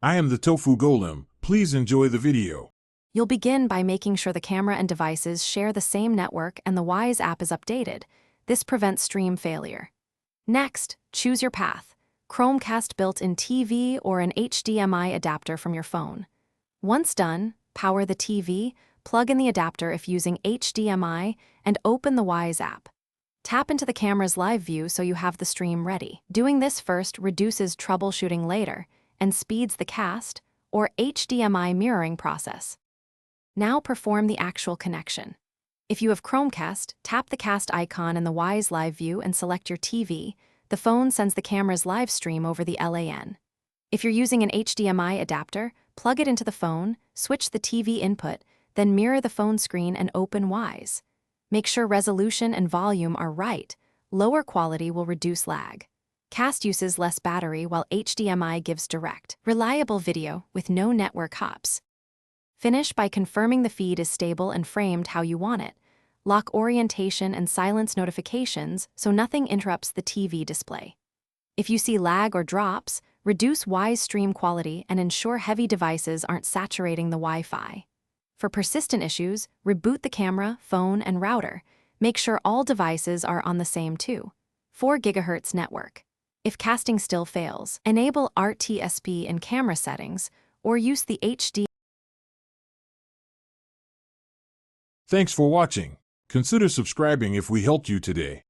I am the Tofu Golem. Please enjoy the video. You'll begin by making sure the camera and devices share the same network and the Wyze app is updated. This prevents stream failure. Next, choose your path: Chromecast built-in TV or an HDMI adapter from your phone. Once done, power the TV, plug in the adapter if using HDMI, and open the Wyze app. Tap into the camera's live view so you have the stream ready. Doing this first reduces troubleshooting later and speeds the cast or HDMI mirroring process. Now perform the actual connection. If you have Chromecast, tap the cast icon in the Wyze live view and select your TV. The phone sends the camera's live stream over the LAN. If you're using an HDMI adapter, plug it into the phone, switch the TV input, then mirror the phone screen and open Wyze. Make sure resolution and volume are right. Lower quality will reduce lag. Cast uses less battery while HDMI gives direct, reliable video with no network hops. Finish by confirming the feed is stable and framed how you want it. Lock orientation and silence notifications so nothing interrupts the TV display. If you see lag or drops, reduce Wyze stream quality and ensure heavy devices aren't saturating the Wi-Fi. For persistent issues, reboot the camera, phone, and router. Make sure all devices are on the same 4 GHz network. If casting still fails, enable RTSP in camera settings or use the HD. Thanks for watching. Consider subscribing if we helped you today.